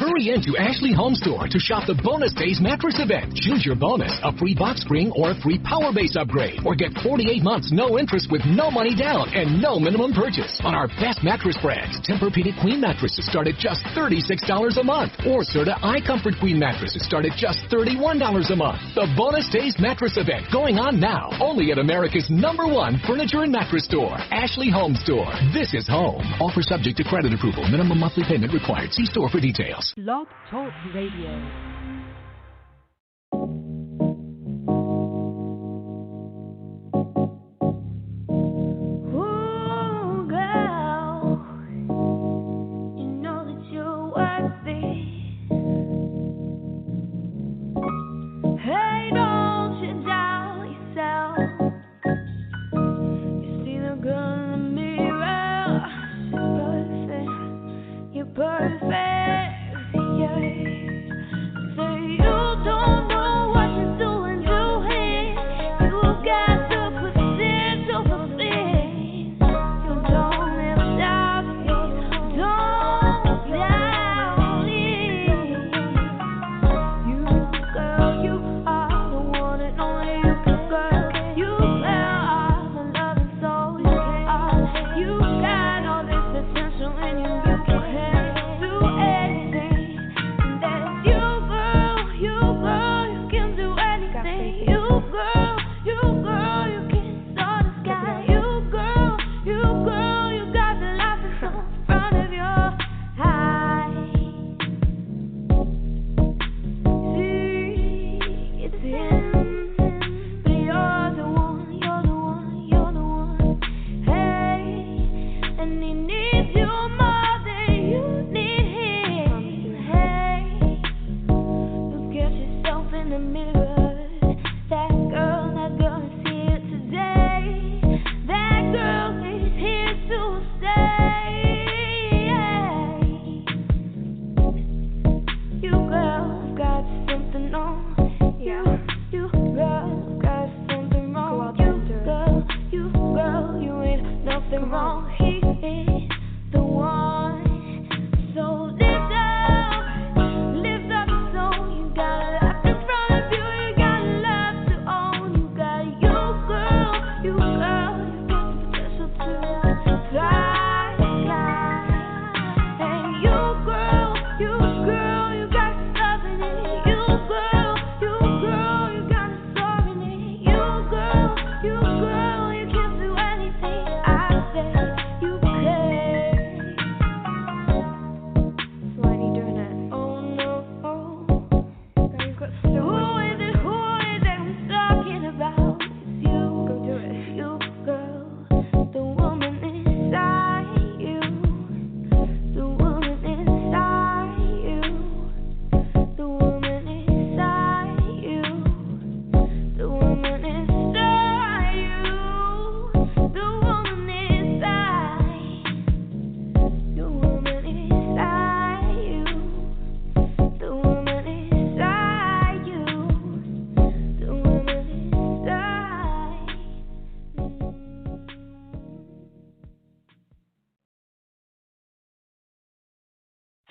Hurry into Ashley Home Store to shop the Bonus Days mattress event. Choose your bonus, a free box spring or a free power base upgrade, or get 48 months no interest with no money down and no minimum purchase on our best mattress brands. Tempur-Pedic Queen mattresses start at just $36 a month, or Serta iComfort Queen mattresses start at just $31 a month. The Bonus Days mattress event going on now, only at America's #1 furniture and mattress store, Ashley Home Store. This is home. Offer subject to credit approval. Minimum monthly payment required. See store for details. Blog Talk Radio.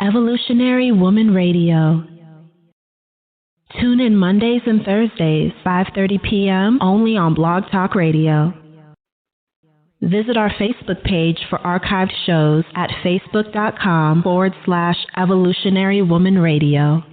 Evolutionary Woman Radio. Tune in Mondays and Thursdays, 5:30 p.m., only on Blog Talk Radio. Visit our Facebook page for archived shows at facebook.com/Evolutionary Woman Radio.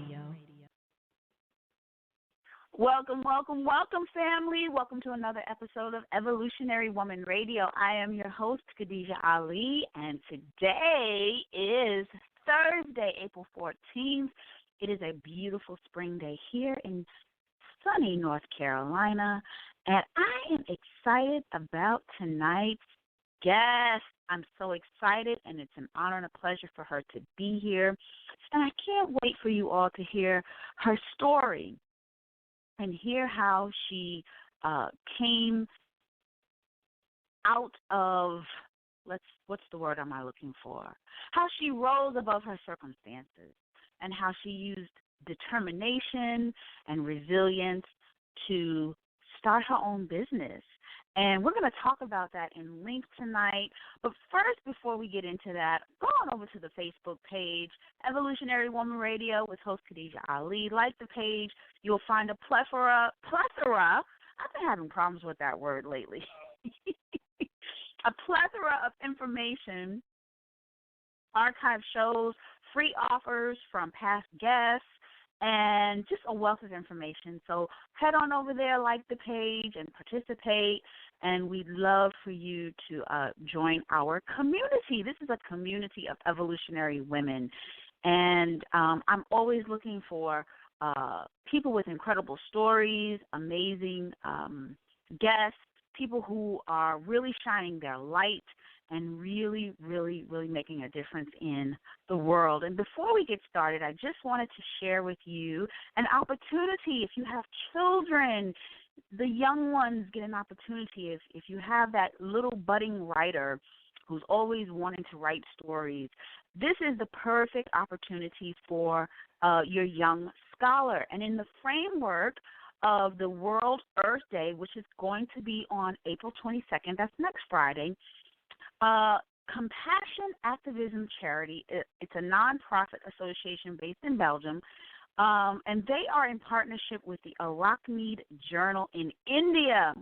Welcome, welcome, welcome, family. Welcome to another episode of Evolutionary Woman Radio. I am your host, Khadijah Ali, and today is Thursday, April 14th. It is a beautiful spring day here in sunny North Carolina, and I am excited about tonight's guest. I'm so excited, and it's an honor and a pleasure for her to be here, and I can't wait for you all to hear her story and hear how she came out of, what's the word am I looking for? How she rose above her circumstances and how she used determination and resilience to start her own business And we're going to talk about that in length tonight. But first, before we get into that, go on over to the Facebook page, Evolutionary Woman Radio with host Khadijah Ali. Like the page. You'll find a plethora. I've been having problems with that word lately. A plethora of information, archive shows, free offers from past guests, and just a wealth of information. So head on over there, like the page, and participate. And we'd love for you to join our community. This is a community of evolutionary women. And I'm always looking for people with incredible stories, amazing guests, people who are really shining their light and really, really, really making a difference in the world. And before we get started, I just wanted to share with you an opportunity. If you have children, the young ones get an opportunity. If you have that little budding writer who's always wanting to write stories, this is the perfect opportunity for your young scholar. And in the framework of the World Earth Day, which is going to be on April 22nd, that's next Friday, Compassion Activism Charity, it's a nonprofit association based in Belgium, and they are in partnership with the Arachneid Journal in India.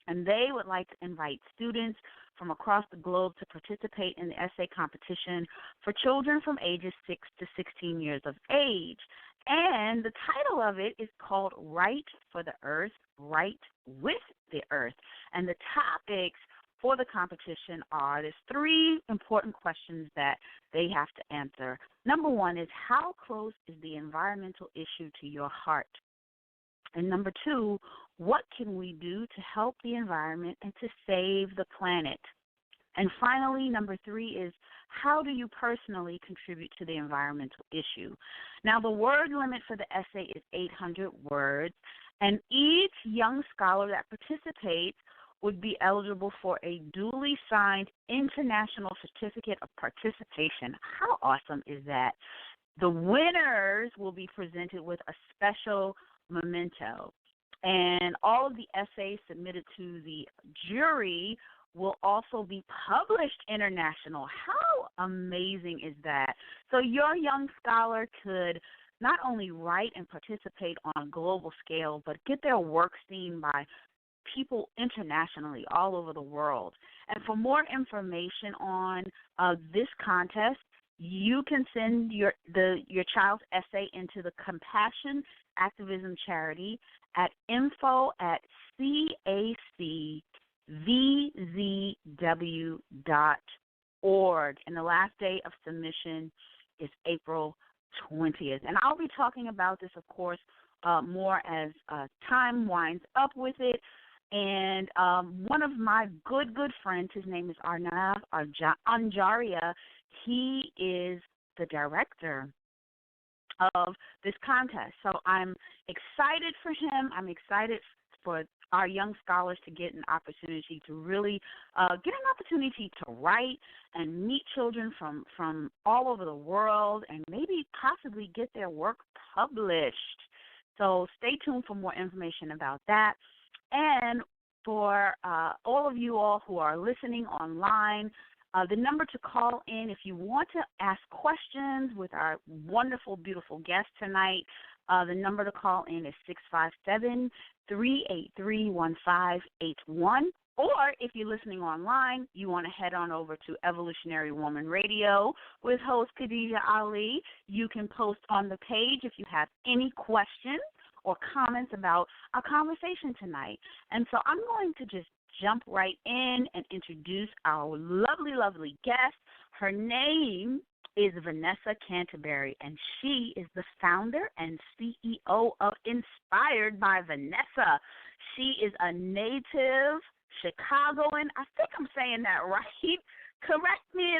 And they would like to invite students from across the globe to participate in the essay competition for children from ages 6 to 16 years of age. And the title of it is called Write for the Earth, Write with the Earth. And the topics for the competition are, there's 3 important questions that they have to answer. Number 1 is, how close is the environmental issue to your heart? And number 2, what can we do to help the environment and to save the planet? And finally, number 3 is, how do you personally contribute to the environmental issue? Now, the word limit for the essay is 800 words, and each young scholar that participates would be eligible for a duly signed international certificate of participation. How awesome is that? The winners will be presented with a special memento, and all of the essays submitted to the jury will also be published international. How amazing is that? So your young scholar could not only write and participate on a global scale, but get their work seen by people internationally all over the world. And for more information on this contest, you can send your child's essay into the Compassion Activism Charity at info@cacvzw.org. And the last day of submission is April 20th. And I'll be talking about this, of course, more as time winds up with it. And one of my good friends, his name is Arnav Anjaria, he is the director of this contest. So I'm excited for him. I'm excited for our young scholars to get an opportunity to really get an opportunity to write and meet children from all over the world and maybe possibly get their work published. So stay tuned for more information about that. And for all of you all who are listening online, the number to call in if you want to ask questions with our wonderful, beautiful guest tonight, the number to call in is 657-383-1581. Or if you're listening online, you want to head on over to Evolutionary Woman Radio with host Khadijah Ali. You can post on the page if you have any questions or comments about our conversation tonight. And so I'm going to just jump right in and introduce our lovely, lovely guest. Her name is Vanessa Canteberry, and she is the founder and CEO of Inspired by Vanessa. She is a native Chicagoan. I think I'm saying that right. Correct me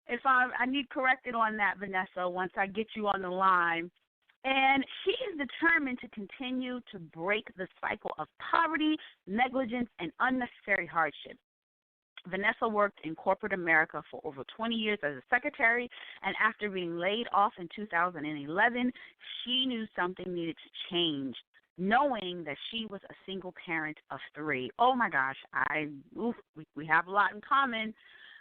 if I need corrected on that, Vanessa, once I get you on the line. And she is determined to continue to break the cycle of poverty, negligence, and unnecessary hardship. Vanessa worked in corporate America for over 20 years as a secretary, and after being laid off in 2011, she knew something needed to change. knowing that she was a single parent of 3. Oh, my gosh, we have a lot in common.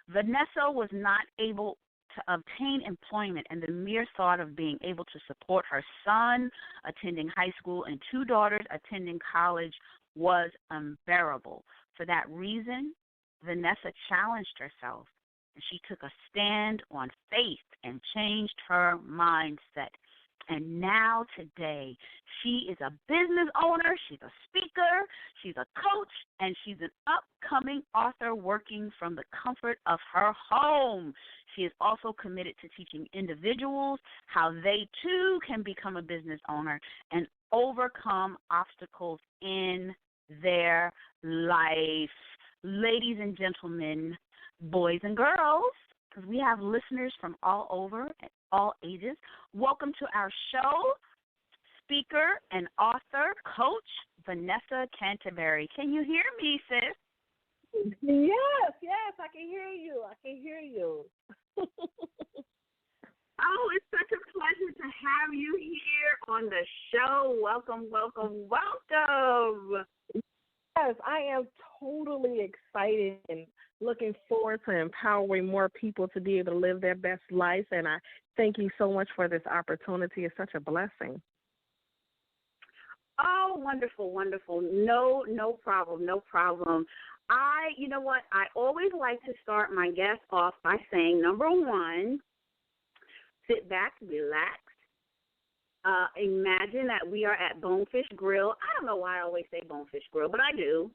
Vanessa was not able to obtain employment, and the mere thought of being able to support her son attending high school and 2 daughters attending college was unbearable. For that reason, Vanessa challenged herself, and she took a stand on faith and changed her mindset. And now today, she is a business owner, she's a speaker, she's a coach, and she's an upcoming author working from the comfort of her home. She is also committed to teaching individuals how they too can become a business owner and overcome obstacles in their life. Ladies and gentlemen, boys and girls, because we have listeners from all over at all ages, welcome to our show, speaker and author, coach, Vanessa Canteberry. Can you hear me, sis? Yes, I can hear you. Oh, it's such a pleasure to have you here on the show. Welcome. Yes, I am totally excited and looking forward to empowering more people to be able to live their best life. And I thank you so much for this opportunity. It's such a blessing. Oh, wonderful. No problem. You know what? I always like to start my guests off by saying, number one, sit back, relax. Imagine that we are at Bonefish Grill. I don't know why I always say Bonefish Grill, but I do.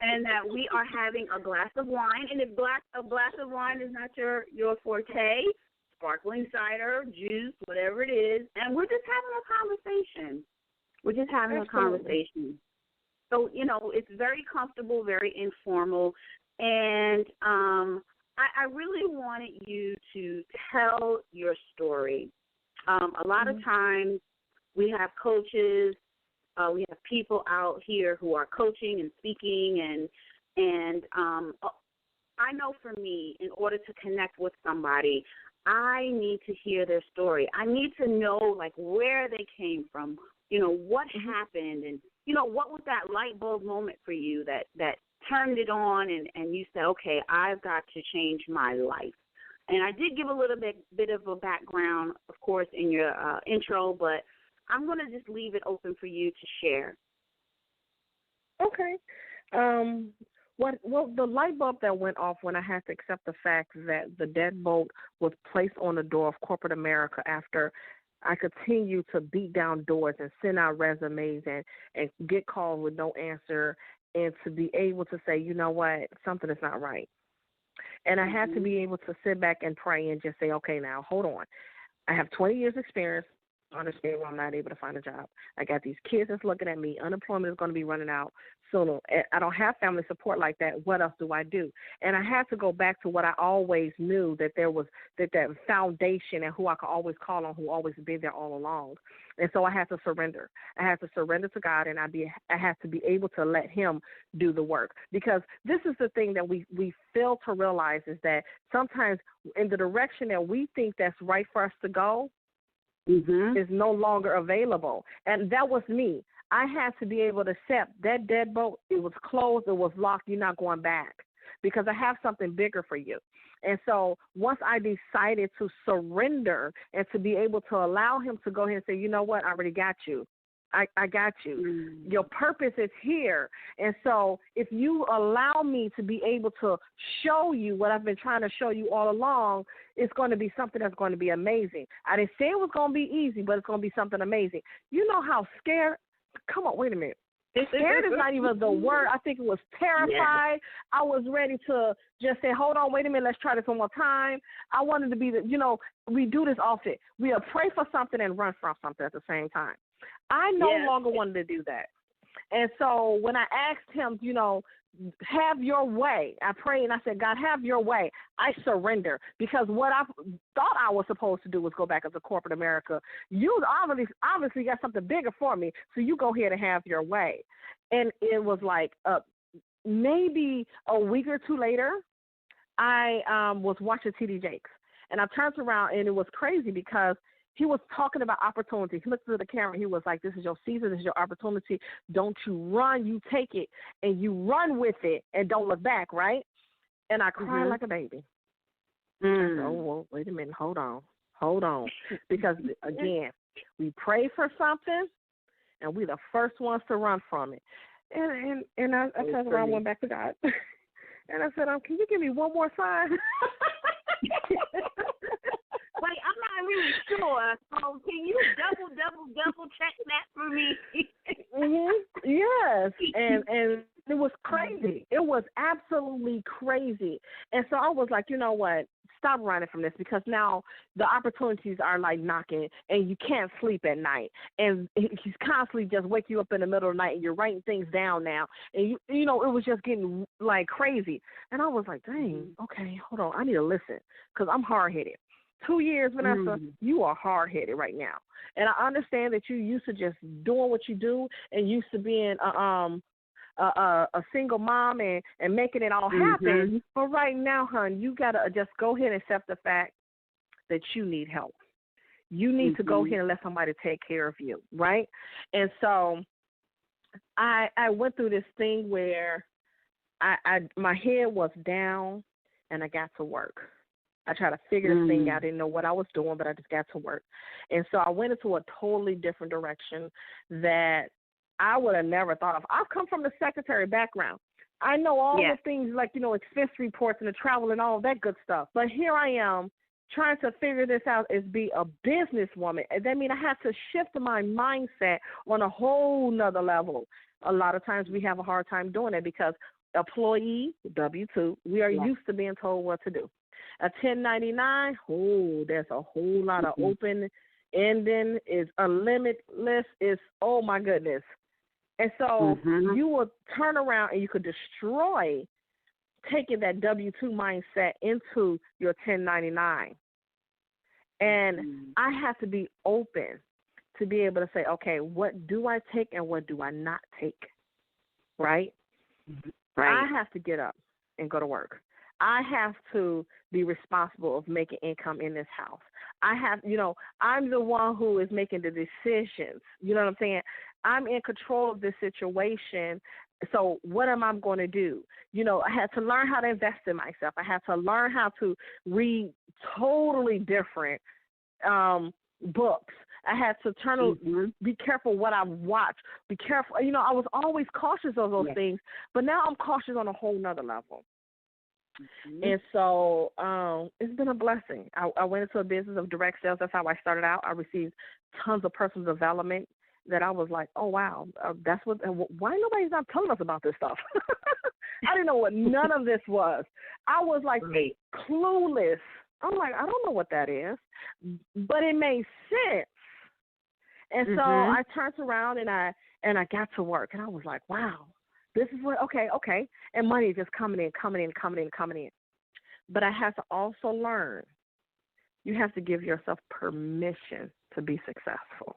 And that we are having a glass of wine. And if a glass of wine is not your forte, sparkling cider, juice, whatever it is, and we're just having a conversation. So, it's very comfortable, very informal. And I really wanted you to tell your story. A lot of times we have coaches, we have people out here who are coaching and speaking, and I know for me, in order to connect with somebody, I need to hear their story. I need to know, where they came from, what happened, and, what was that light bulb moment for you that turned it on and you said, okay, I've got to change my life. And I did give a little bit of a background, of course, in your intro, but I'm going to just leave it open for you to share. Okay. The light bulb that went off when I had to accept the fact that the deadbolt was placed on the door of corporate America after I continued to beat down doors and send out resumes and get calls with no answer, and to be able to say, you know what, something is not right. And I had to be able to sit back and pray and just say, okay, now, hold on. I have 20 years experience. Understand why I'm not able to find a job. I got these kids that's looking at me. Unemployment is going to be running out sooner. I don't have family support like that. What else do I do? And I had to go back to what I always knew, that there was that foundation and who I could always call on, who always been there all along. And so I had to surrender. I had to surrender to God, and I had to be able to let Him do the work. Because this is the thing that we fail to realize, is that sometimes in the direction that we think that's right for us to go, is no longer available. And that was me. I had to be able to accept that deadbolt. It was closed. It was locked. You're not going back, because I have something bigger for you. And so once I decided to surrender and to be able to allow Him to go ahead and say, you know what, I already got you. I got you. Your purpose is here. And so if you allow me to be able to show you what I've been trying to show you all along, it's going to be something that's going to be amazing. I didn't say it was going to be easy, but it's going to be something amazing. You know how scared? Come on, wait a minute. Scared is not even the word. I think it was terrified. Yeah. I was ready to just say, hold on, wait a minute, let's try this one more time. I wanted to be we do this often. We'll pray for something and run from something at the same time. I no longer wanted to do that. And so when I asked Him, have your way, I prayed and I said, God, have your way. I surrender, because what I thought I was supposed to do was go back into corporate America. You obviously got something bigger for me, so you go ahead and have your way. And it was like maybe a week or two later, I was watching T.D. Jakes, and I turned around, and it was crazy because he was talking about opportunity. He looked at the camera. He was like, this is your season. This is your opportunity. Don't you run. You take it, and you run with it, and don't look back, right? And I cried like a baby. I said, oh, well, wait a minute. Hold on. Because, again, we pray for something, and we're the first ones to run from it. And I turned around and went back to God. And I said, can you give me one more sign? Wait, I'm not really sure. So can you double check that for me? Yes. And it was crazy. It was absolutely crazy. And so I was like, you know what? Stop running from this, because now the opportunities are like knocking, and you can't sleep at night. And he's constantly just wake you up in the middle of the night, and you're writing things down now. And, you know, it was just getting like crazy. And I was like, dang, okay, hold on. I need to listen, because I'm hard-headed. 2 years, Vanessa, you are hard-headed right now. And I understand that you used to just doing what you do and used to being a single mom and making it all happen. But right now, hon, you got to just go ahead and accept the fact that you need help. You need to go ahead and let somebody take care of you, right? And so I went through this thing where my head was down, and I got to work. I tried to figure this thing out. I didn't know what I was doing, but I just got to work. And so I went into a totally different direction that I would have never thought of. I've come from the secretary background. I know all the things like, you know, expense reports and the travel and all of that good stuff. But here I am trying to figure this out as be a businesswoman. And that means I have to shift my mindset on a whole nother level. A lot of times we have a hard time doing it because employee, W-2, we are used to being told what to do. A 1099, there's a whole lot of open ending, is a limitless, is, oh my goodness. And so you will turn around and you could destroy taking that W-2 mindset into your 1099. And I have to be open to be able to say, okay, what do I take and what do I not take, right? I have to get up and go to work. I have to be responsible of making income in this house. I have, you know, I'm the one who is making the decisions. You know what I'm saying? I'm in control of this situation. So what am I going to do? You know, I had to learn how to invest in myself. I had to learn how to read totally different books. I had to be careful what I watch. Be careful. You know, I was always cautious of those things, but now I'm cautious on a whole nother level. And so it's been a blessing. I went into a business of direct sales. That's how I started out. I received tons of personal development that I was like, oh, wow, that's what. Why nobody's not telling us about this stuff? I didn't know what none of this was. I was like clueless. I'm like, I don't know what that is, but it made sense. And so I turned around and I got to work, and I was like, wow. This is what, okay. And money is just coming in. But I have to also learn, you have to give yourself permission to be successful.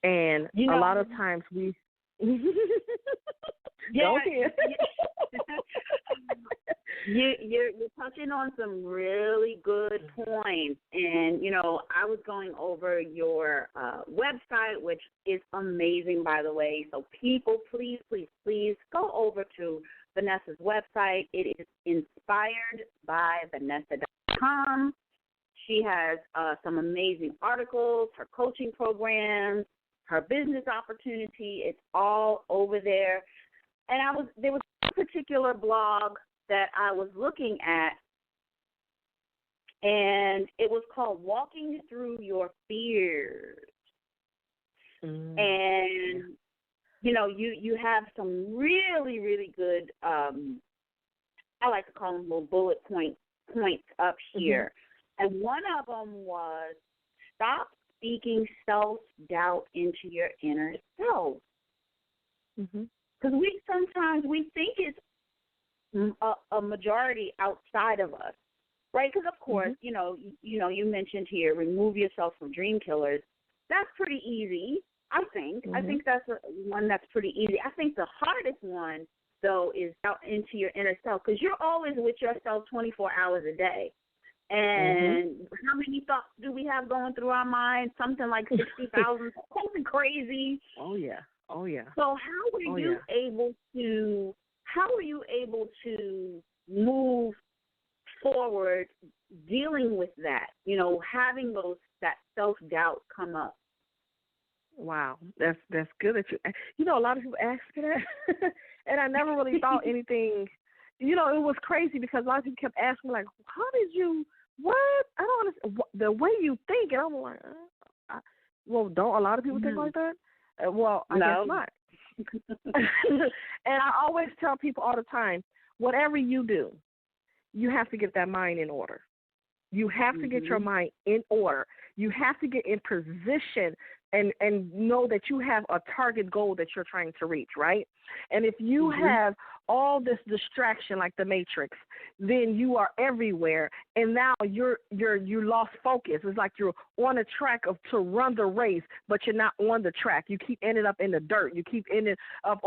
And a lot of times we You're touching on some really good points. And, you know, I was going over your website, which is amazing, by the way. So people, please go over to Vanessa's website. It is InspiredByVanessa.com. She has some amazing articles, her coaching programs, her business opportunity. It's all over there. And there was a particular blog that I was looking at, and it was called Walking Through Your Fears. And, you know, you have some really, really good, I like to call them little bullet points up here. And one of them was stop speaking self-doubt into your inner self. Because sometimes we think it's a majority outside of us, right? Because of course, you know, you mentioned here, remove yourself from dream killers. That's pretty easy, I think. I think that's one that's pretty easy. I think the hardest one, though, is out into your inner self, because you're always with yourself 24 hours a day. And how many thoughts do we have going through our minds? Something like 60,000, something crazy. Oh yeah. So how are you able to move forward dealing with that? You know, having that self-doubt come up. Wow, that's good that you know, a lot of people ask me that, and I never really thought anything. You know, it was crazy because a lot of people kept asking me, like, how did you, what? I don't understand. The way you think, and I'm like, well, don't a lot of people think like that? Well, I guess not. And I always tell people all the time, whatever you do, you have to get that mind in order. You have to get your mind in order. You have to get in position and know that you have a target goal that you're trying to reach, right? And if you have all this distraction like the Matrix, then you are everywhere, and now you lost focus. It's like you're on a track to run the race, but you're not on the track. You keep ending up in the dirt. You keep ending up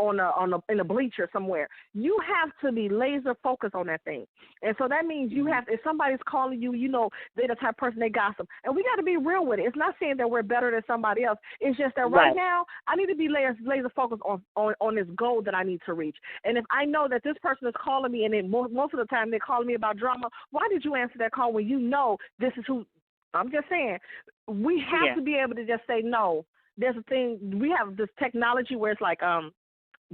in a bleacher somewhere. You have to be laser focused on that thing, and so that means you have. If somebody's calling you, you know they're the type of person they gossip, and we got to be real with it. It's not saying that we're better than somebody else. It's just that right now I need to be laser focused on this goal that I need to reach. And if I know that this person is calling me, and then most of the time they're calling me about drama, why did you answer that call when you know this is who? I'm just saying, we have to be able to just say no. There's a thing, we have this technology where it's like,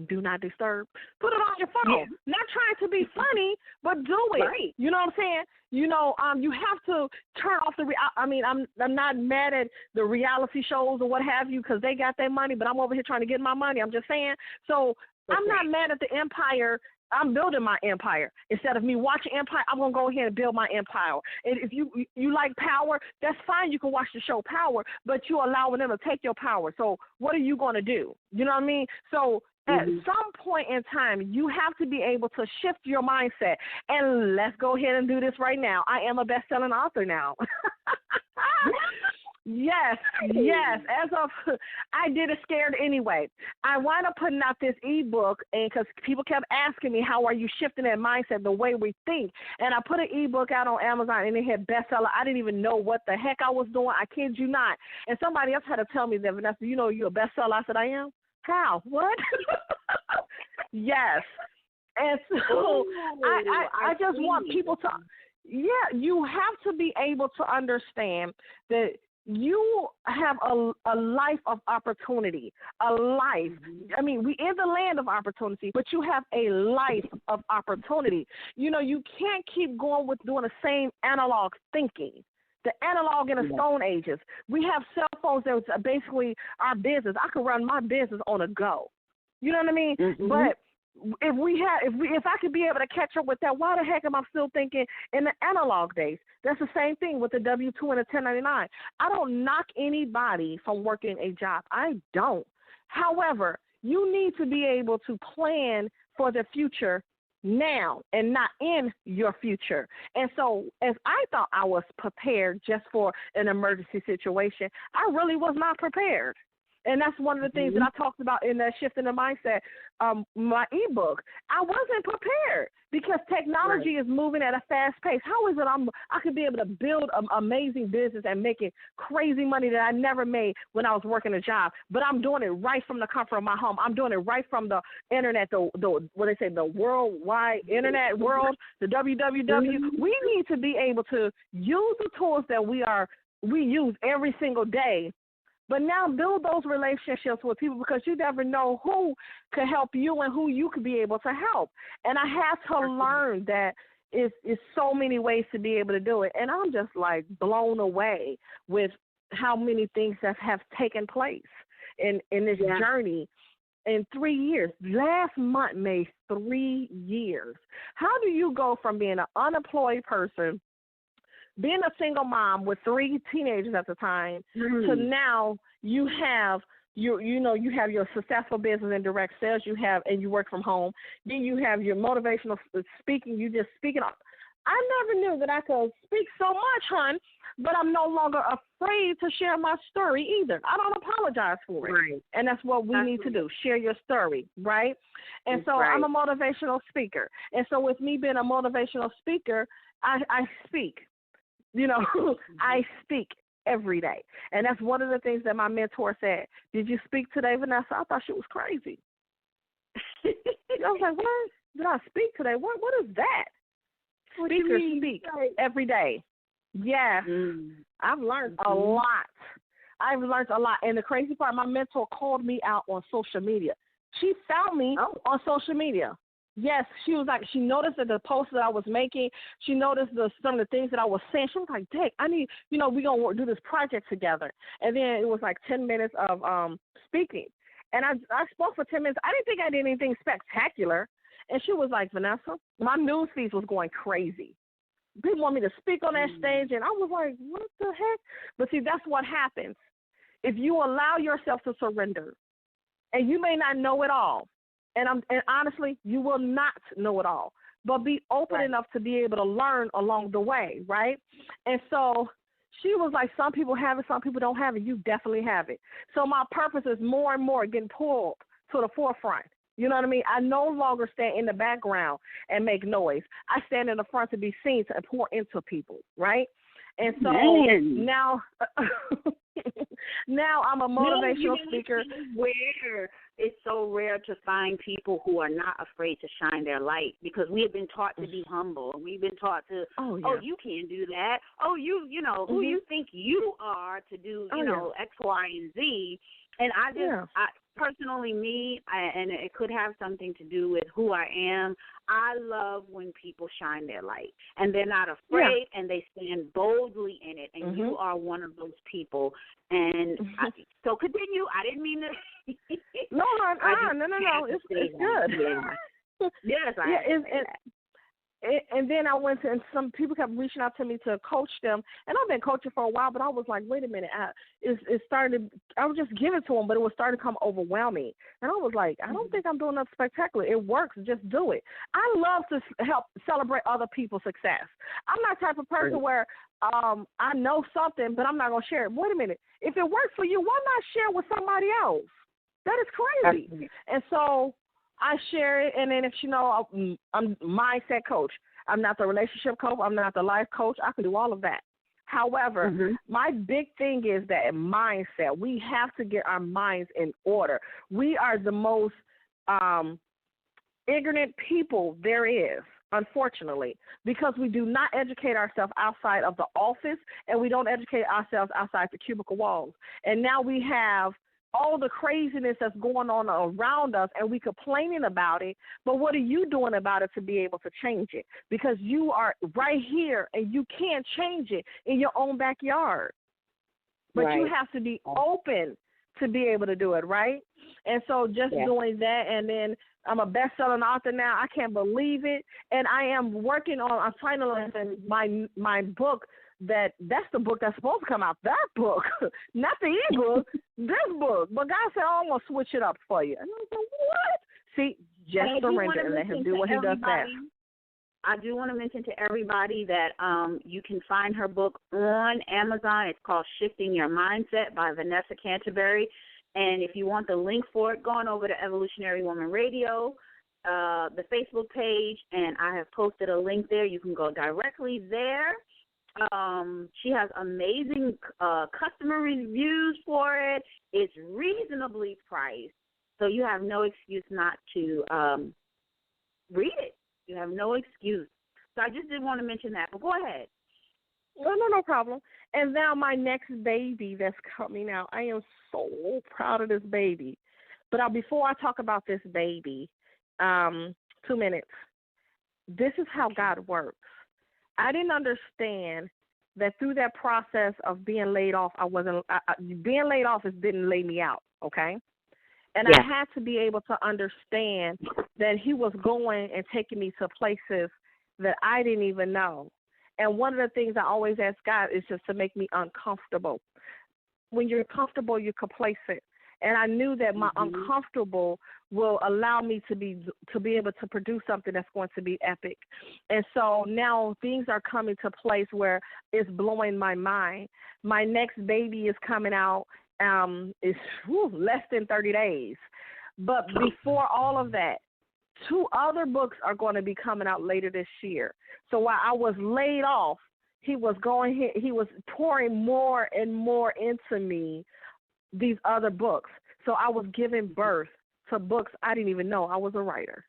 do not disturb. Put it on your phone. Yeah. Not trying to be funny, but do it. Right. You know what I'm saying? You know, you have to turn off I'm not mad at the reality shows or what have you because they got their money, but I'm over here trying to get my money. I'm just saying. So I'm not mad at the empire. I'm building my empire. Instead of me watching Empire, I'm going to go ahead and build my empire. And if you like Power, that's fine. You can watch the show Power, but you're allowing them to take your power. So what are you going to do? You know what I mean? So at some point in time, you have to be able to shift your mindset. And let's go ahead and do this right now. I am a best-selling author now. Yes. I did it scared anyway. I wound up putting out this ebook, and because people kept asking me, how are you shifting that mindset, the way we think? And I put an ebook out on Amazon, and it had bestseller. I didn't even know what the heck I was doing. I kid you not. And somebody else had to tell me that, Vanessa, you know you're a bestseller. I said, I am? How? What? Yes. And so I just want people to, you have to be able to understand that you have a life of opportunity, a life. I mean, we in the land of opportunity, but you have a life of opportunity. You know, you can't keep going with doing the same analog thinking. The analog in the Stone Ages. We have cell phones that was basically our business. I could run my business on a go. You know what I mean? But if I could be able to catch up with that, why the heck am I still thinking in the analog days? That's the same thing with the W-2 and the 1099. I don't knock anybody from working a job. I don't. However, you need to be able to plan for the future now and not in your future. And so as I thought I was prepared just for an emergency situation, I really was not prepared. And that's one of the things that I talked about in that shift in the mindset, my ebook. I wasn't prepared because technology is moving at a fast pace. How is it I could be able to build an amazing business and making crazy money that I never made when I was working a job? But I'm doing it right from the comfort of my home. I'm doing it right from the internet, the what they say, the worldwide internet world, the www. We need to be able to use the tools that we use every single day. But now build those relationships with people because you never know who could help you and who you could be able to help. And I had to learn that it's so many ways to be able to do it. And I'm just like blown away with how many things that have taken place in this journey in 3 years. Last month made 3 years. How do you go from being an unemployed person, being a single mom with 3 teenagers at the time, to now you have you have your successful business in direct sales, and you work from home. Then you have your motivational speaking. You just speaking. I never knew that I could speak so much, hon, but I'm no longer afraid to share my story either. I don't apologize for it. Right. And that's what we need to do, share your story, right? And so I'm a motivational speaker. And so with me being a motivational speaker, I speak. I speak every day. And that's one of the things that my mentor said. Did you speak today, Vanessa? I thought she was crazy. I was like, what? Did I speak today? What is that? Speakers speak every day. Yes. I've learned a lot. And the crazy part, my mentor called me out on social media. She found me on social media. Yes, she was like, she noticed that the posts that I was making, she noticed some of the things that I was saying. She was like, Dick, I need, we're going to do this project together. And then it was like 10 minutes of speaking. And I spoke for 10 minutes. I didn't think I did anything spectacular. And she was like, Vanessa, my news feed was going crazy. People want me to speak on that stage. And I was like, what the heck? But see, that's what happens. If you allow yourself to surrender, and you may not know it all, and honestly, you will not know it all, but be open enough to be able to learn along the way, right? And so she was like, some people have it, some people don't have it. You definitely have it. So my purpose is more and more getting pulled to the forefront. You know what I mean? I no longer stand in the background and make noise. I stand in the front to be seen, to pour into people, right? And so now I'm a motivational speaker. Where it's so rare to find people who are not afraid to shine their light, because we have been taught to be humble. We've been taught to, you can't do that. Oh, who you think you are to do, X, Y, and Z. And I personally, and it could have something to do with who I am, I love when people shine their light and they're not afraid and they stand boldly in it. And you are one of those people. And so continue. I didn't mean to. No. It's good. Yeah. Yes, And then I went to, and some people kept reaching out to me to coach them. And I've been coaching for a while, but I was like, wait a minute. I was just giving to them, but it was starting to become overwhelming. And I was like, I don't think I'm doing nothing spectacular. It works. Just do it. I love to help celebrate other people's success. I'm not the type of person where I know something, but I'm not going to share it. Wait a minute. If it works for you, why not share it with somebody else? That is crazy. And so I share it, and then if I'm mindset coach. I'm not the relationship coach. I'm not the life coach. I can do all of that. However, my big thing is that mindset. We have to get our minds in order. We are the most ignorant people there is, unfortunately, because we do not educate ourselves outside of the office, and we don't educate ourselves outside the cubicle walls. And now we have all the craziness that's going on around us, and we complaining about it, but what are you doing about it to be able to change it? Because you are right here, and you can't change it in your own backyard. But you have to be open to be able to do it, right? And so just doing that, and then I'm a best-selling author now. I can't believe it. And I'm finalizing my book. That's the book that's supposed to come out. That book, not the ebook, this book. But God said, I'm going to switch it up for you. And I was like, what? See, just surrender and let him do what he does best. I do want to mention to everybody that you can find her book on Amazon. It's called Shifting Your Mindset by Vanessa Canteberry. And if you want the link for it, go on over to Evolutionary Woman Radio, the Facebook page, and I have posted a link there. You can go directly there. She has amazing customer reviews for it. It's reasonably priced, so you have no excuse not to read it. You have no excuse. So I just didn't want to mention that, but go ahead. No problem. And now my next baby that's coming out, I am so proud of this baby. But before I talk about this baby, 2 minutes. This is how God works. I didn't understand that through that process of being laid off, being laid off didn't lay me out, okay? And I had to be able to understand that he was going and taking me to places that I didn't even know. And one of the things I always ask God is just to make me uncomfortable. When you're comfortable, you're complacent. And I knew that my uncomfortable will allow me to be able to produce something that's going to be epic. And so now things are coming to place where it's blowing my mind. My next baby is coming out. It's less than 30 days. But before all of that, 2 other books are going to be coming out later this year. So while I was laid off, he was pouring more and more into me, these other books. So I was giving birth to books I didn't even know I was a writer.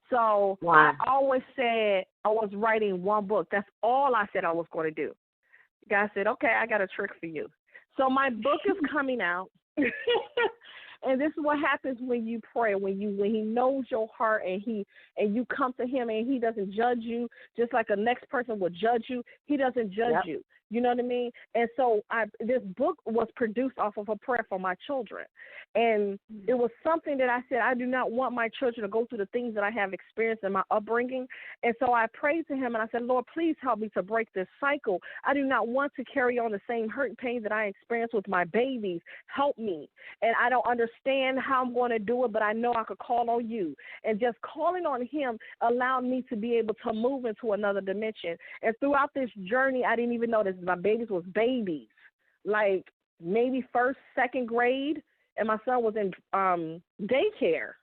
So I always said I was writing one book. That's all I said I was going to do. God said, okay, I got a trick for you. So my book is coming out. And this is what happens when you pray, when he knows your heart and you come to him and he doesn't judge you just like a next person would judge you. He doesn't judge you. You know what I mean? And so this book was produced off of a prayer for my children. And it was something that I said, I do not want my children to go through the things that I have experienced in my upbringing. And so I prayed to him and I said, Lord, please help me to break this cycle. I do not want to carry on the same hurt and pain that I experienced with my babies. Help me. And I don't understand how I'm going to do it, but I know I could call on you. And just calling on him allowed me to be able to move into another dimension. And throughout this journey, I didn't even notice my babies was babies, like maybe first, second grade, and my son was in daycare.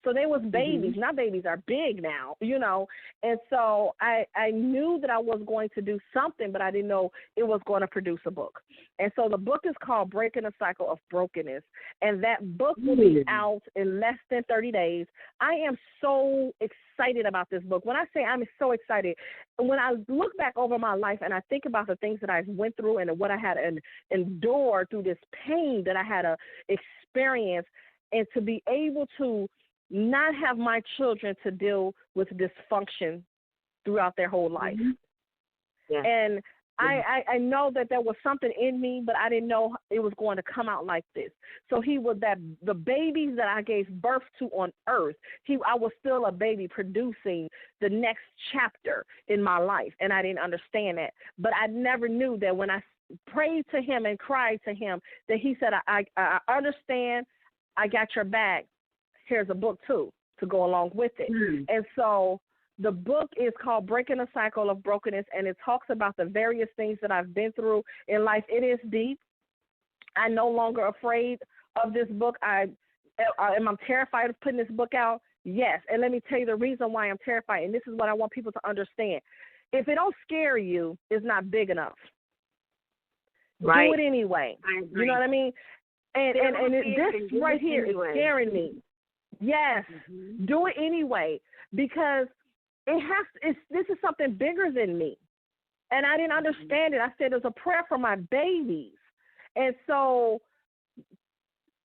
So they was babies. Now babies are big now, you know. And so I knew that I was going to do something, but I didn't know it was going to produce a book. And so the book is called Breaking the Cycle of Brokenness. And that book will be out in less than 30 days. I am so excited about this book. When I say I'm so excited, when I look back over my life and I think about the things that I went through and what I had to endure through this pain that I had to experience, and to be able to not have my children to deal with dysfunction throughout their whole life. And I know that there was something in me, but I didn't know it was going to come out like this. So the babies that I gave birth to on earth, I was still a baby producing the next chapter in my life, and I didn't understand that. But I never knew that when I prayed to him and cried to him, that he said, I understand, I got your back. Here's a book, too, to go along with it. And so the book is called Breaking the Cycle of Brokenness, and it talks about the various things that I've been through in life. It is deep. I'm no longer afraid of this book. Am I terrified of putting this book out? Yes. And let me tell you the reason why I'm terrified, and this is what I want people to understand. If it don't scare you, it's not big enough. Right. Do it anyway. You know what I mean? And this right here is scaring me. Yes, do it anyway, because this is something bigger than me. And I didn't understand it. I said it was a prayer for my babies. And so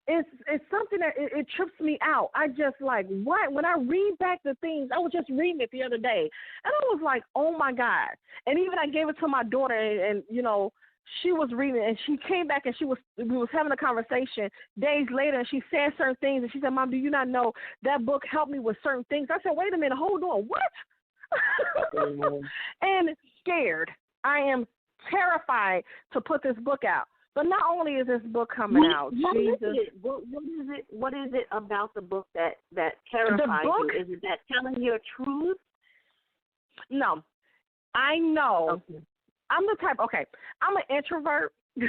it's something that it trips me out. I just like, what? When I read back the things, I was just reading it the other day, and I was like, oh, my God. And even I gave it to my daughter, and you know, she was reading, and she came back, and we was having a conversation days later, and she said certain things, and she said, Mom, do you not know that book helped me with certain things? I said, wait a minute, hold on, what? And scared. I am terrified to put this book out. But not only is this book coming out, what is it about the book that terrifies you? Is it that telling your truth? No. I know. Okay. I'm the type, I'm an introvert. The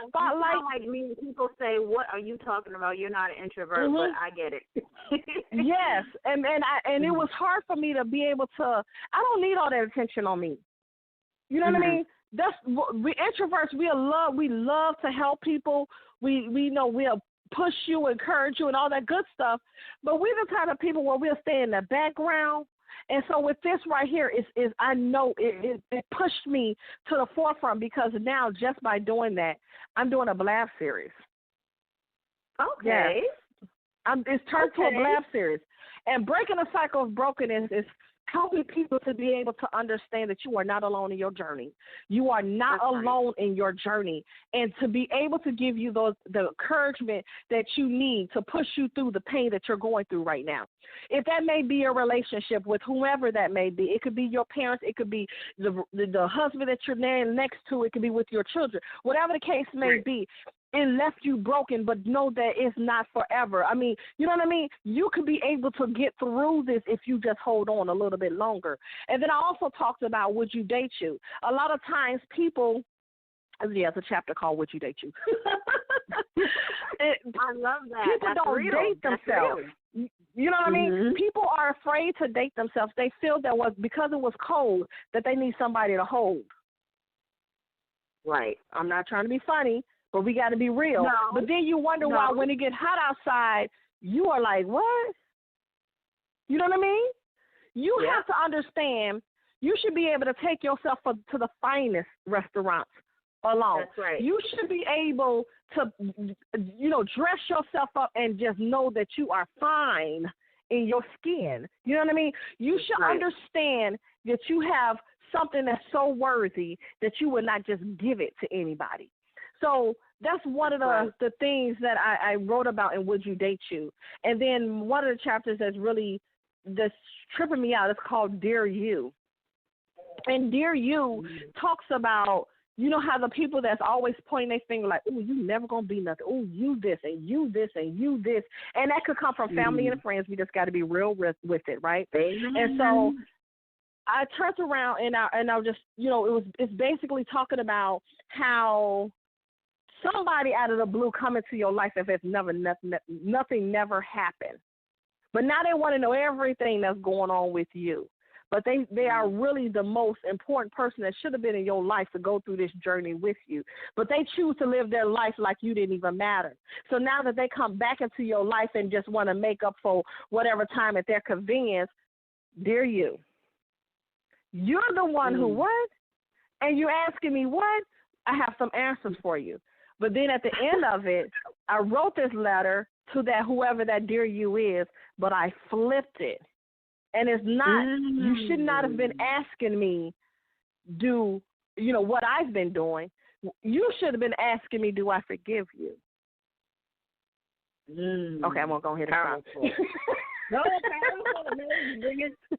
spotlight. Like me, people say, what are you talking about? You're not an introvert, but I get it. Yes, and it was hard for me to be able to, I don't need all that attention on me. You know what I mean? We introverts, we love to help people. We know we'll push you, encourage you, and all that good stuff. But we're the type of people where we'll stay in the background. And so with this right here, I know it pushed me to the forefront, because now just by doing that, I'm doing a blab series. Okay. Yes. It's turned to a blab series. And Breaking the Cycle of Brokenness is helping people to be able to understand that you are not alone in your journey. You are not alone in your journey. And to be able to give you the encouragement that you need to push you through the pain that you're going through right now. If that may be a relationship with whomever that may be, it could be your parents, it could be the husband that you're next to, it could be with your children. Whatever the case may be, it left you broken, but know that it's not forever. I mean, you know what I mean? You could be able to get through this if you just hold on a little bit longer. And then I also talked about Would You Date You? A lot of times people, it's a chapter called Would You Date You? I love that. People don't date themselves. You know what I mean? People are afraid to date themselves. They feel that because it was cold that they need somebody to hold. Right. I'm not trying to be funny, but we got to be real. No. But then you wonder why when it gets hot outside, you are like, what? You know what I mean? You have to understand you should be able to take yourself to the finest restaurants alone. That's right. You should be able to, dress yourself up and just know that you are fine in your skin. You know what I mean? You should understand that you have something that's so worthy that you would not just give it to anybody. So that's one of the things that I wrote about in Would You Date You? And then one of the chapters that's tripping me out is called Dear You. And Dear You talks about, you know how the people that's always pointing their finger like, oh, you never going to be nothing. Oh, you this and you this and you this. And that could come from family and friends. We just got to be real with it, right? And so I turned around and I just, it's basically talking about how somebody out of the blue come into your life if it's nothing never happened. But now they want to know everything that's going on with you. But they are really the most important person that should have been in your life to go through this journey with you. But they choose to live their life like you didn't even matter. So now that they come back into your life and just want to make up for whatever time at their convenience, dear you, you're the one who what? And you're asking me what? I have some answers for you. But then at the end of it, I wrote this letter to that whoever that dear you is, but I flipped it. And it's not, you should not have been asking me what I've been doing. You should have been asking me, do I forgive you? Okay, I'm going to go ahead and stop.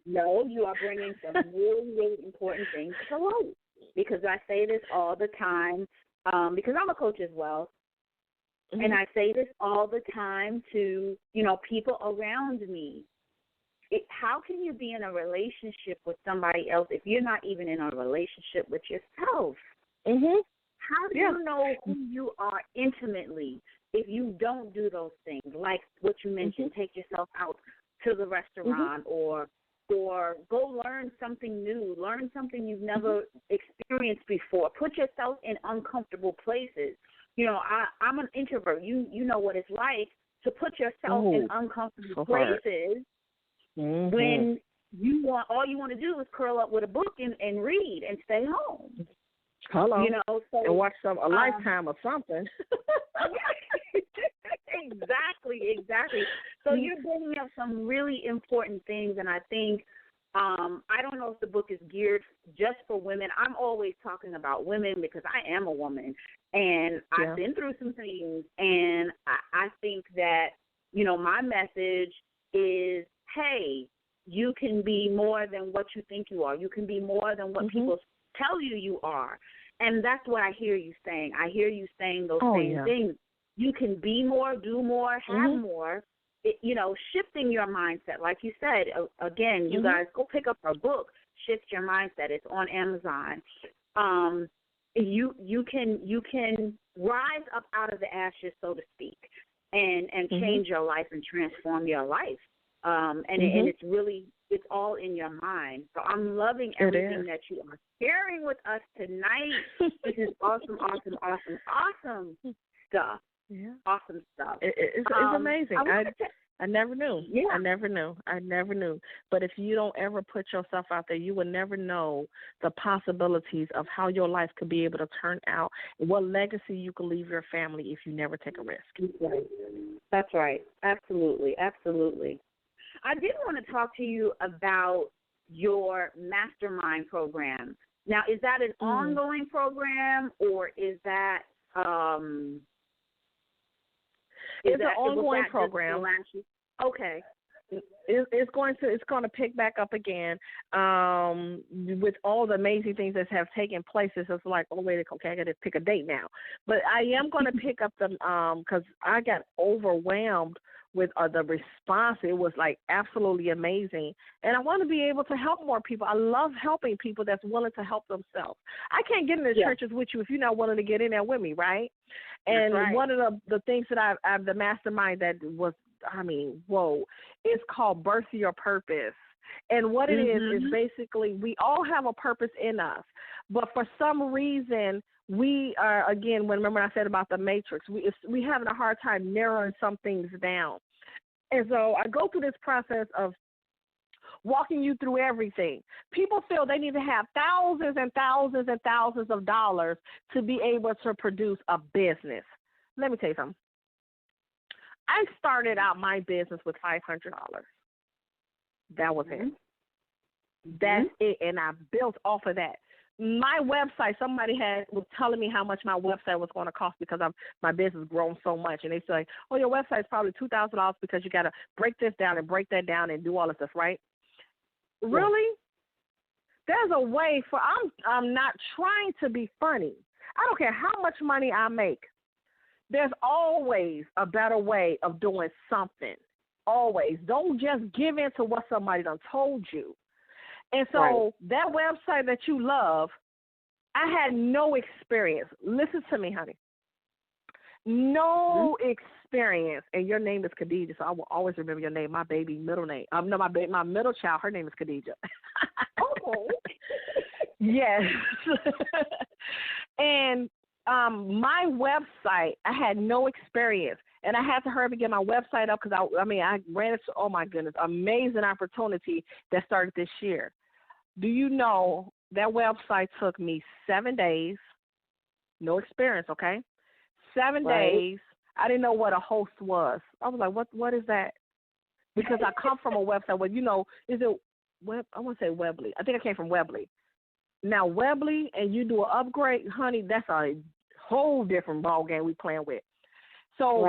You are bringing some really, really important things to light. Because I say this all the time, because I'm a coach as well. And I say this all the time to, people around me. How can you be in a relationship with somebody else if you're not even in a relationship with yourself? How do you know who you are intimately if you don't do those things, like what you mentioned, take yourself out to the restaurant or go learn something new, learn something you've never experienced before, put yourself in uncomfortable places. I'm an introvert. You know what it's like to put yourself in uncomfortable places. When all you want to do is curl up with a book and read and stay home. Hello. And watch a Lifetime or something. Exactly. So you're bringing up some really important things, and I think I don't know if the book is geared just for women. I'm always talking about women because I am a woman, and I've been through some things, and I think that, my message is, hey, you can be more than what you think you are. You can be more than what people tell you are. And that's what I hear you saying. I hear you saying those same things. You can be more, do more, have more. Shifting your mindset. Like you said, again, you guys go pick up our book, Shift Your Mindset. It's on Amazon. You can rise up out of the ashes, so to speak, and change your life and transform your life. And it's all in your mind. So I'm loving everything that you are sharing with us tonight. This is awesome stuff. Yeah. Awesome stuff. It's amazing. I never knew. Yeah. I never knew. But if you don't ever put yourself out there, you will never know the possibilities of how your life could be able to turn out, what legacy you could leave your family if you never take a risk. That's right. Absolutely. I did want to talk to you about your mastermind program. Now, is that an ongoing program, or is that it's an ongoing program? Okay. It's going to pick back up again with all the amazing things that have taken place. It's just like, okay, I got to pick a date now. But I am going to pick up them because I got overwhelmed with the response. It was like absolutely amazing. And I want to be able to help more people. I love helping people that's willing to help themselves. I can't get into churches with you if you're not willing to get in there with me, right? And one of the things that I've the mastermind that was whoa. It's called Birth Your Purpose. And what it is basically we all have a purpose in us. But for some reason, we are, again, remember I said about the matrix, we having a hard time narrowing some things down. And so I go through this process of walking you through everything. People feel they need to have thousands and thousands and thousands of dollars to be able to produce a business. Let me tell you something. I started out my business with $500. That was it. That's it, and I built off of that. My website, somebody was telling me how much my website was going to cost because my business has grown so much. And they say, oh, your website's probably $2,000 because you got to break this down and break that down and do all this stuff, right? Yeah. Really? There's a way I'm not trying to be funny. I don't care how much money I make. There's always a better way of doing something. Always. Don't just give in to what somebody done told you. And so that website that you love, I had no experience. Listen to me, honey. No experience. And your name is Khadijah, so I will always remember your name, my baby middle name. No, my middle child, her name is Khadijah. Oh. Yes. And my website, I had no experience. And I had to hurry up and get my website up because, I ran into, oh, my goodness, amazing opportunity that started this year. Do you know that website took me 7 days, no experience, okay? 7 days. I didn't know what a host was. I was like, what is that? Because I come from a website where, is it Web? I want to say Weebly. I think I came from Weebly. Now, Weebly and you do an upgrade, honey, that's a whole different ball game we playing with. So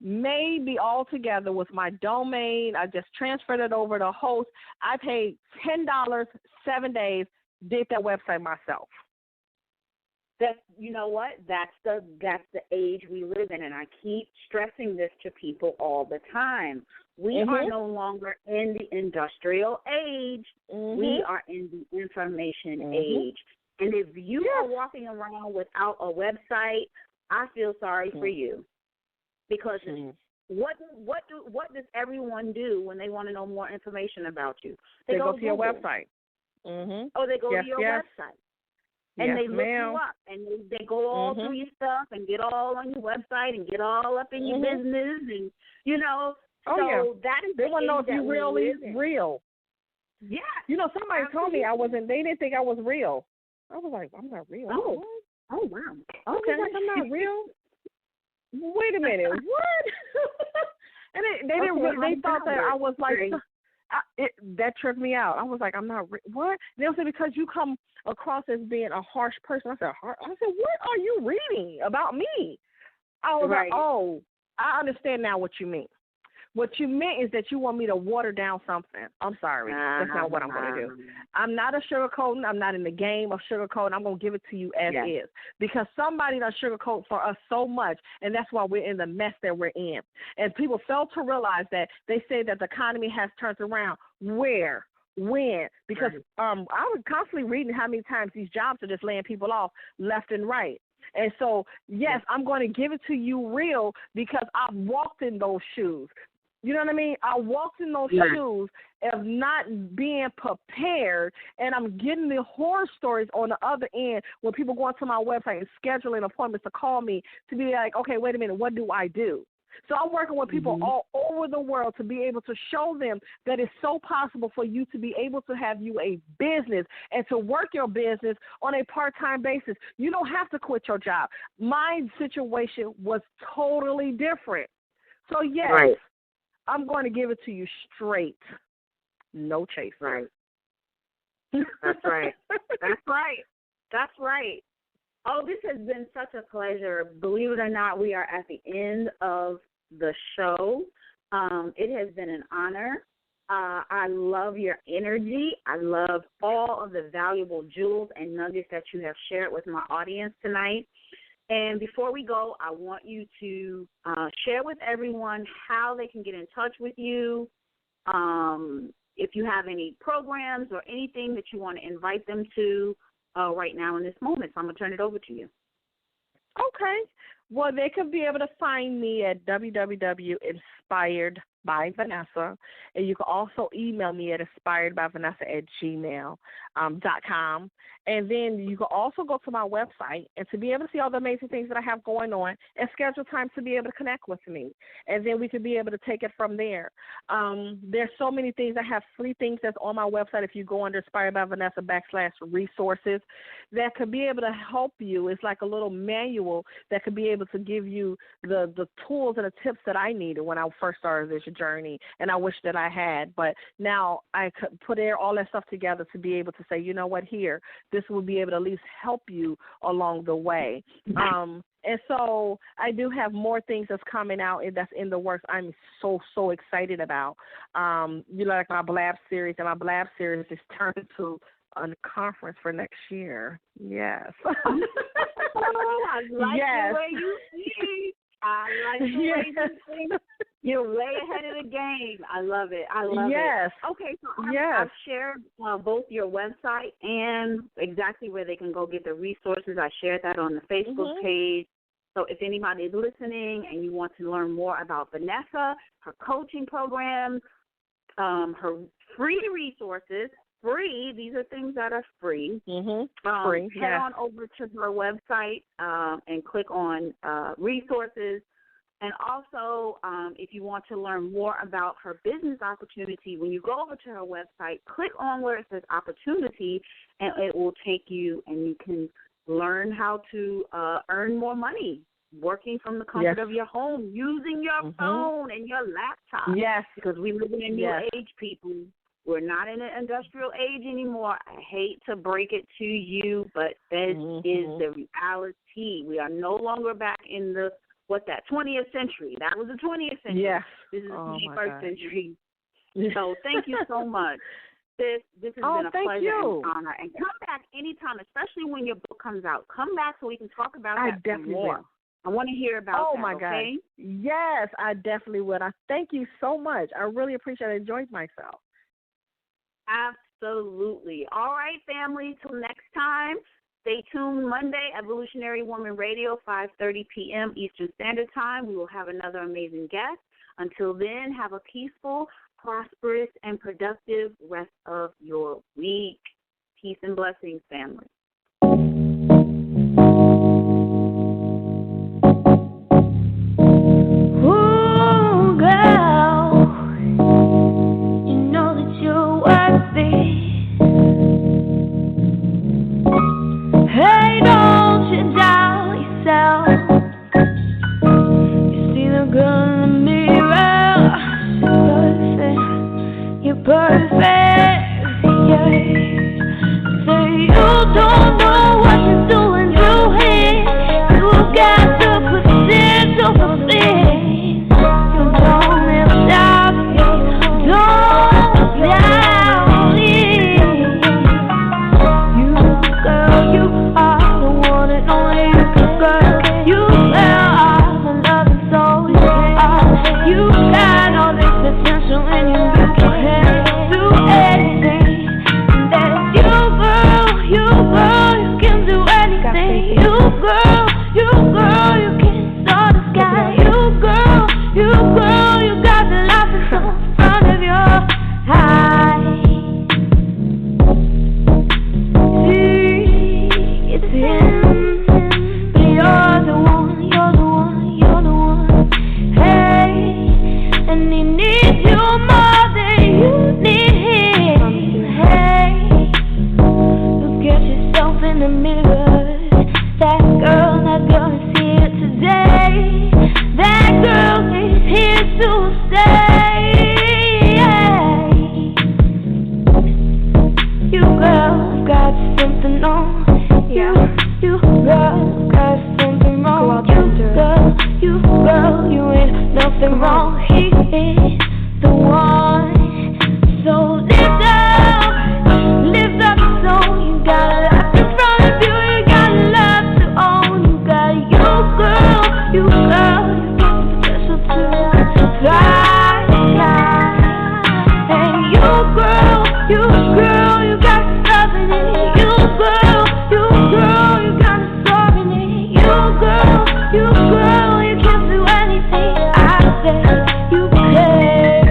maybe altogether with my domain, I just transferred it over to host. I paid $10, 7 days, did that website myself. You know what? That's the age we live in, and I keep stressing this to people all the time. We are no longer in the industrial age. We are in the information age. And if you are walking around without a website, I feel sorry for you. Because what does everyone do when they want to know more information about you? They go to your website. Oh, they go to your website. And they look you up, and they go all through your stuff and get all on your website and get all up in your business, and that is. They want to know if you really real. Yeah. Somebody told me I wasn't. They didn't think I was real. I was like, I'm not real. Oh wow. Okay, I'm not real. Wait a minute, what? And they didn't. They thought that I was like. That tripped me out. I was like, I'm not. What? They said because you come across as being a harsh person. I said, what are you reading about me? I was like, oh, I understand now what you mean. What you meant is that you want me to water down something. I'm sorry. That's not what I'm going to do. I'm not a sugarcoating. I'm not in the game of sugarcoating. I'm going to give it to you as is. Because somebody done sugarcoat for us so much, and that's why we're in the mess that we're in. And people fail to realize that they say that the economy has turned around. Where? When? Because I was constantly reading how many times these jobs are just laying people off left and right. And so, yes, I'm going to give it to you real because I've walked in those shoes. You know what I mean? I walked in those shoes of not being prepared, and I'm getting the horror stories on the other end when people go onto my website and scheduling appointments to call me to be like, okay, wait a minute, what do I do? So I'm working with people all over the world to be able to show them that it's so possible for you to be able to have you a business and to work your business on a part-time basis. You don't have to quit your job. My situation was totally different. So, yes. I'm going to give it to you straight. No chase. Right. That's right. That's right. Oh, this has been such a pleasure. Believe it or not, we are at the end of the show. It has been an honor. I love your energy. I love all of the valuable jewels and nuggets that you have shared with my audience tonight. And before we go, I want you to share with everyone how they can get in touch with you, if you have any programs or anything that you want to invite them to right now in this moment. So I'm going to turn it over to you. Okay. Well, they can be able to find me at www.InspiredByVanessa.com. InspiredByVanessa. And you can also email me at InspiredByVanessa@gmail.com. And then you can also go to my website and to be able to see all the amazing things that I have going on and schedule time to be able to connect with me. And then we could be able to take it from there. There's so many things. I have free things that's on my website if you go under InspiredByVanessa /resources that could be able to help you. It's like a little manual that could be able to give you the tools and the tips that I needed when I first started this journey, and I wish that I had. But now I could put all that stuff together to be able to say, you know what, here, this will be able to at least help you along the way. And so I do have more things that's coming out and that's in the works. I'm so excited about. Like my Blab series, and my Blab series is turned into a conference for next year. Yes. I like the way you speak. I like the way you speak. You're way ahead of the game. I love it. Yes. Okay, so I've shared both your website and exactly where they can go get the resources. I shared that on the Facebook page. So if anybody is listening and you want to learn more about Vanessa, her coaching programs, her free resources, these are things that are free. Free. Head on over to her website and click on resources. And also, if you want to learn more about her business opportunity, when you go over to her website, click on where it says opportunity, and it will take you, and you can learn how to earn more money working from the comfort of your home, using your phone and your laptop. Yes. Because we live in a new age, people. We're not in an industrial age anymore. I hate to break it to you, but this is the reality. We are no longer back in the 20th century. That was the 20th century. Yeah. This is the 21st century. So thank you so much. This has been a pleasure and honor. And come back anytime, especially when your book comes out. Come back so we can talk about that definitely more. will. I want to hear about that. Oh, my God. Yes, I definitely would. I thank you so much. I really appreciate it. I enjoyed myself. Absolutely. All right, family. Till next time. Stay tuned Monday, Evolutionary Woman Radio, 5:30 p.m. Eastern Standard Time. We will have another amazing guest. Until then, have a peaceful, prosperous, and productive rest of your week. Peace and blessings, family. Ooh, girl, you know that you're worthy. Hey, don't you doubt yourself. You see the girl in the mirror. You're perfect, yeah. Say you don't know what you're doing, you got to put it to fulfill. You don't ever doubt it, don't doubt it. You girl, you are the one and only girl. You are the loving soul, you got all this potential in you. You can do anything. That's you, girl, you can do anything. You girl, you can start the sky. You girl, you got the light that's in front of your eyes. See, it's him, but you're the one. Hey, and he needs you more than you need him. Hey, look at yourself in the mirror. That girl is here today. That girl is here to stay. You girl got something on. You girl got something wrong. You girl, you ain't nothing wrong. He is the one. So lift up your soul. You got a life in front of you. You got love to own. You got you got the potential to fly. And you girl, you got love in it. You girl, you got the soul in it. You girl, you can do anything. I said you can.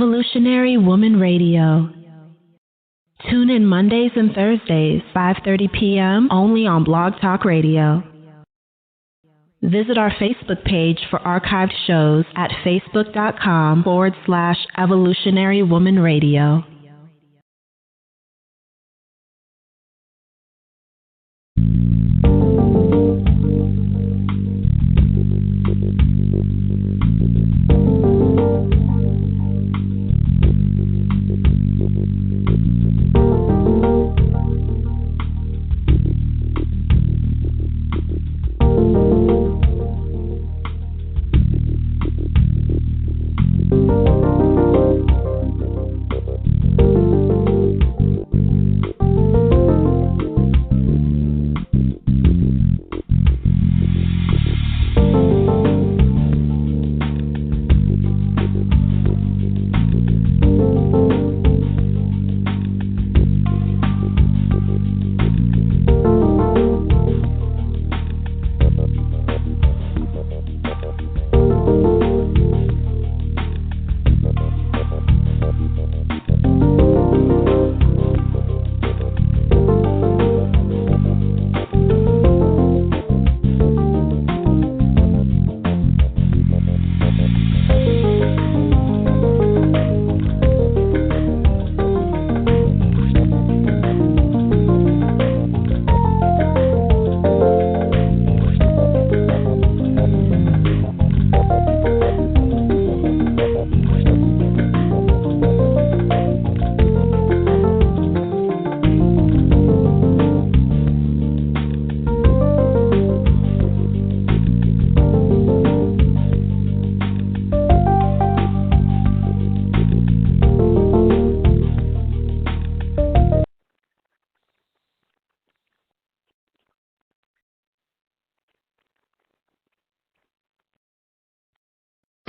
Evolutionary Woman Radio. Tune in Mondays and Thursdays, 5:30 p.m. only on Blog Talk Radio. Visit our Facebook page for archived shows at facebook.com/Evolutionary Woman Radio.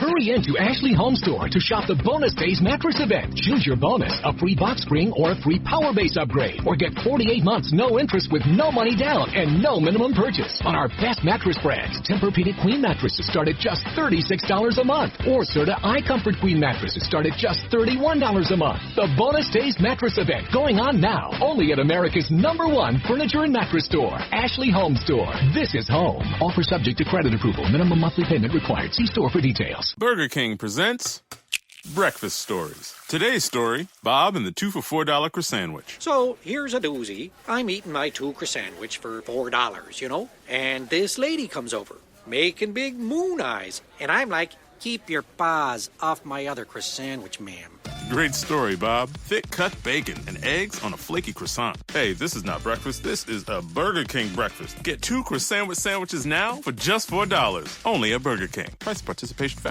Hurry into Ashley Home Store to shop the Bonus Days mattress event. Choose your bonus, a free box spring or a free power base upgrade. Or get 48 months no interest with no money down and no minimum purchase. On our best mattress brands, Tempur-Pedic Queen mattresses start at just $36 a month. Or Serta iComfort Queen mattresses start at just $31 a month. The Bonus Days mattress event going on now. Only at America's #1 furniture and mattress store, Ashley Home Store. This is home. Offer subject to credit approval. Minimum monthly payment required. See store for details. Burger King presents Breakfast Stories. Today's story, Bob and the 2 for $4 croissant-wich. So, here's a doozy. I'm eating my 2 croissant-wich for $4, you know? And this lady comes over, making big moon eyes. And I'm like, keep your paws off my other croissant-wich, ma'am. Great story, Bob. Thick-cut bacon and eggs on a flaky croissant. Hey, this is not breakfast. This is a Burger King breakfast. Get 2 croissant-wich sandwiches now for just $4. Only at Burger King. Price participation factor.